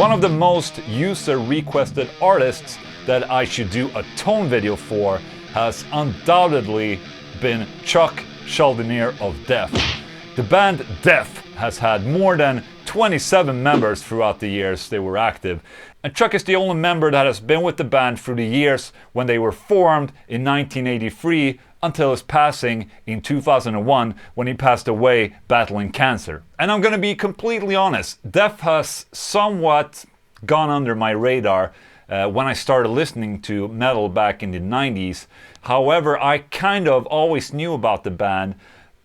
one of the most user-requested artists that I should do a tone video for has undoubtedly been Chuck Schuldiner of Def. The band Def has had more than 27 members throughout the years they were active, and Chuck is the only member that has been with the band through the years when they were formed in 1983 until his passing in 2001 when he passed away battling cancer. And I'm gonna be completely honest, Def has somewhat gone under my radar when I started listening to metal back in the 90s. However, I kind of always knew about the band,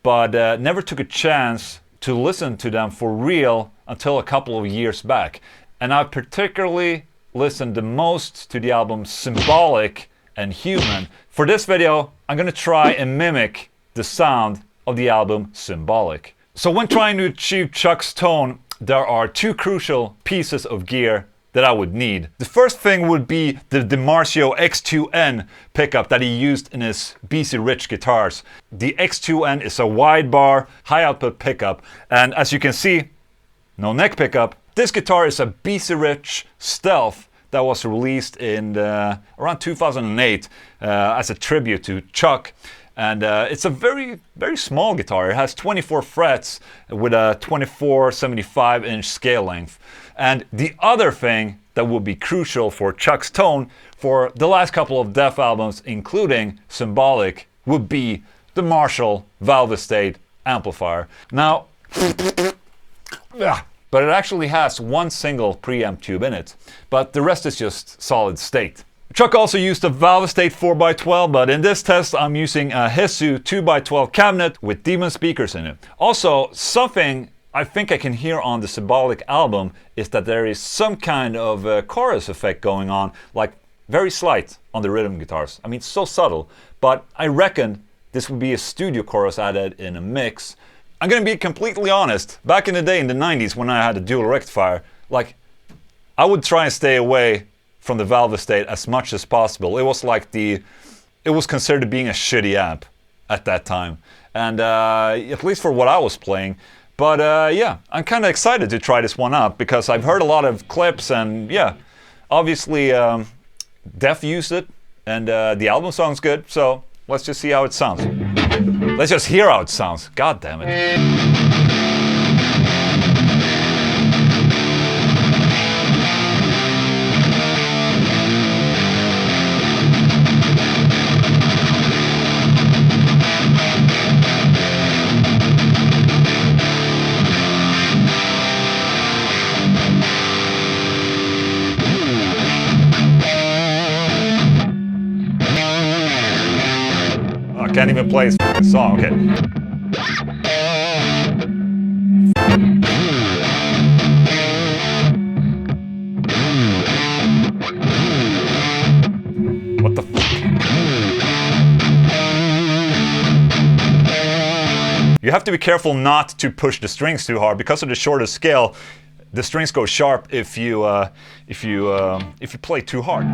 but never took a chance to listen to them for real until a couple of years back. And I particularly listened the most to the albums Symbolic and Human. For this video, I'm gonna try and mimic the sound of the album Symbolic. So when trying to achieve Chuck's tone, there are two crucial pieces of gear that I would need. The first thing would be the DiMarzio X2N pickup that he used in his BC Rich guitars. The X2N is a wide bar, high output pickup, and as you can see, no neck pickup. This guitar is a BC Rich Stealth that was released in around 2008 as a tribute to Chuck. And it's a very, very small guitar. It has 24 frets with a 24/75-inch scale length. And the other thing that would be crucial for Chuck's tone for the last couple of Def albums, including Symbolic, would be the Marshall Valvestate amplifier. Now, but it actually has one single preamp tube in it, but the rest is just solid state. Chuck also used a Valvestate 4x12, but in this test I'm using a Hisu 2x12 cabinet with Demon speakers in it. Also, something I think I can hear on the Symbolic album is that there is some kind of chorus effect going on, like very slight on the rhythm guitars. I mean, so subtle, but I reckon this would be a studio chorus added in a mix. I'm gonna be completely honest, back in the day in the 90s when I had a dual rectifier, like, I would try and stay away from the Valvestate as much as possible. It was like it was considered being a shitty amp at that time, and at least for what I was playing. But yeah, I'm kind of excited to try this one out because I've heard a lot of clips, and yeah, obviously Def used it, and the album sounds good, so let's just see how it sounds. Let's just hear how it sounds. God damn it. I can't even play his fucking song, okay. What the fuck? You have to be careful not to push the strings too hard because of the shorter scale. The strings go sharp if you play too hard.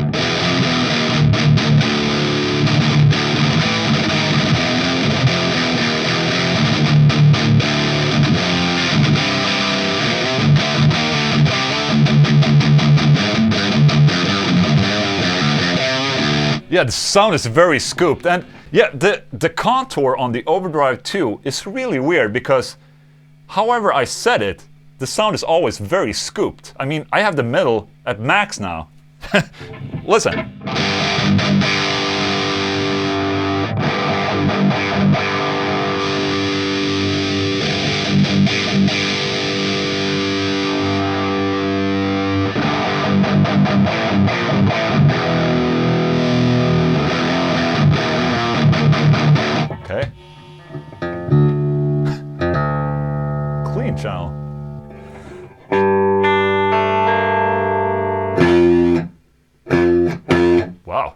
Yeah, the sound is very scooped, and yeah, the contour on the overdrive too is really weird because however I set it, the sound is always very scooped. I mean, I have the middle at max now. Listen. Okay. Clean channel. Wow.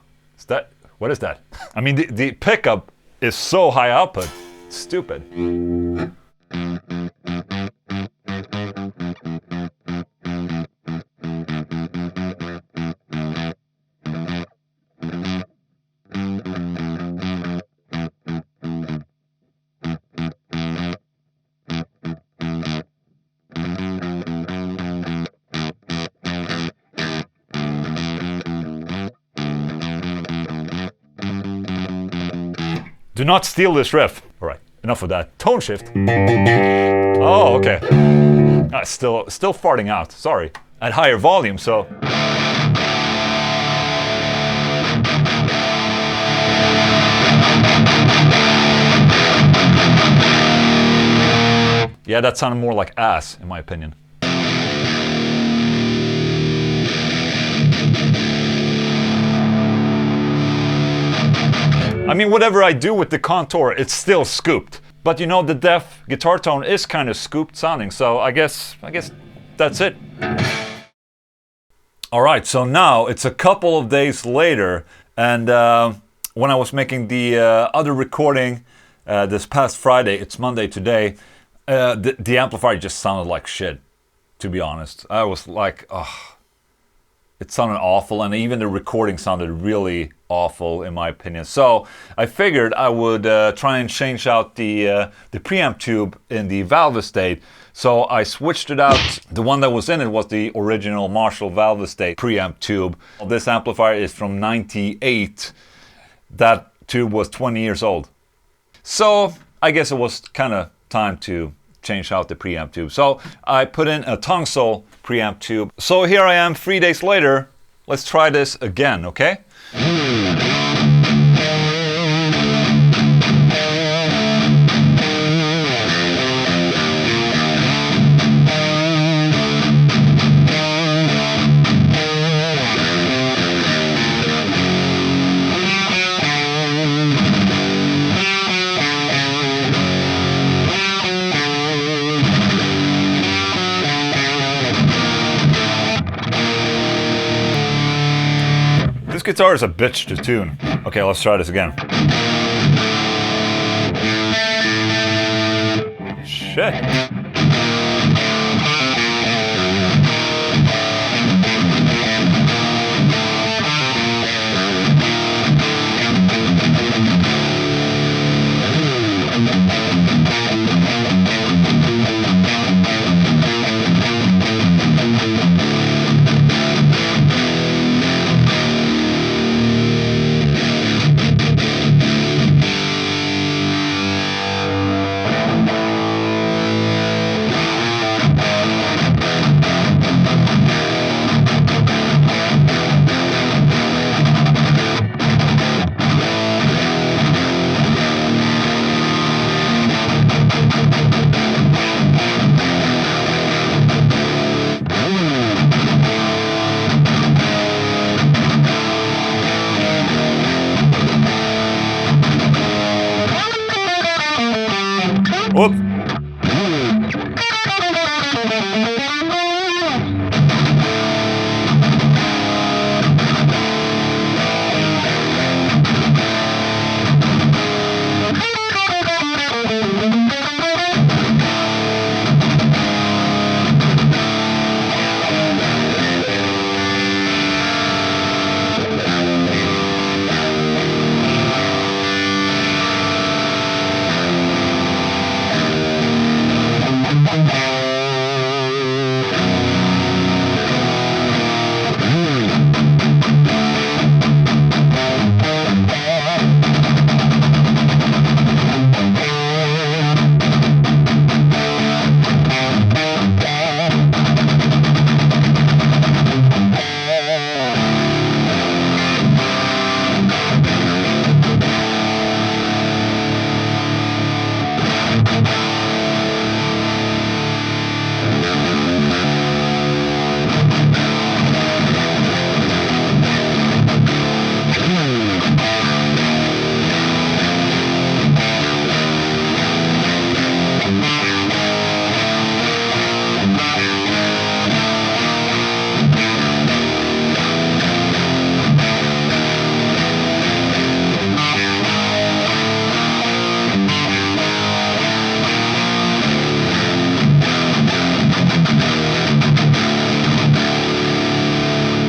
What is that? I mean, the pickup is so high output. It's stupid. Do not steal this riff. All right, enough of that. Tone shift. Oh, okay. Still farting out, sorry. At higher volume, so... Yeah, that sounded more like ass, in my opinion. I mean, whatever I do with the contour, it's still scooped. But you know, the Def guitar tone is kind of scooped sounding, so I guess that's it. Alright, so now it's a couple of days later, and when I was making the other recording this past Friday, it's Monday today, the amplifier just sounded like shit, to be honest. I was like, ugh. It sounded awful, and even the recording sounded really awful, in my opinion. So I figured I would try and change out the preamp tube in the Valvestate. So I switched it out. The one that was in it was the original Marshall Valvestate preamp tube. This amplifier is from '98. That tube was 20 years old. So I guess it was kind of time to change out the preamp tube. So I put in a Tungsol preamp tube. So here I am 3 days later. Let's try this again, okay? This guitar is a bitch to tune. Okay, let's try this again. Shit. Whoop.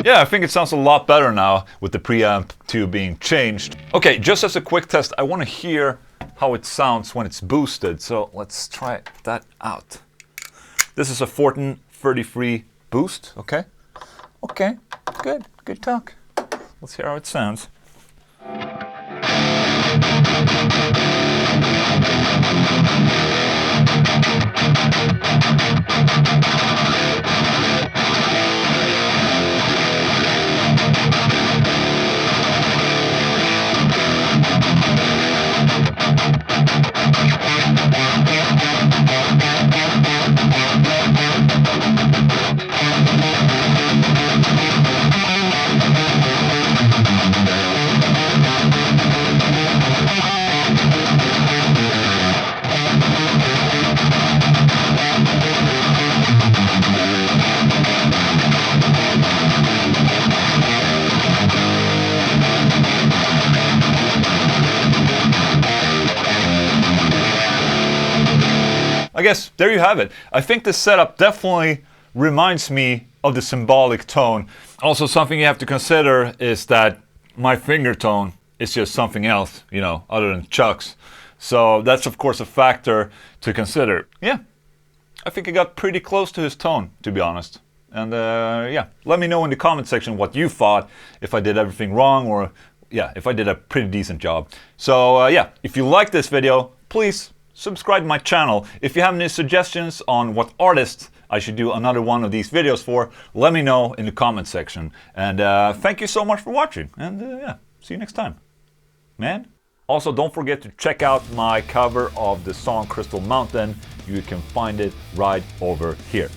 Yeah, I think it sounds a lot better now with the preamp tube being changed. Okay, just as a quick test, I want to hear how it sounds when it's boosted. So let's try that out. This is a Fortin 33 boost, okay? Okay, good talk. Let's hear how it sounds. I guess there you have it. I think this setup definitely reminds me of the symbolic tone. Also, something you have to consider is that my finger tone is just something else, you know, other than Chuck's. So that's of course a factor to consider. Yeah, I think I got pretty close to his tone, to be honest. And yeah, let me know in the comment section what you thought, if I did everything wrong, or yeah, if I did a pretty decent job. So yeah, if you like this video, please subscribe to my channel. If you have any suggestions on what artists I should do another one of these videos for, let me know in the comment section. And thank you so much for watching. And yeah, see you next time, man. Also, don't forget to check out my cover of the song Crystal Mountain. You can find it right over here.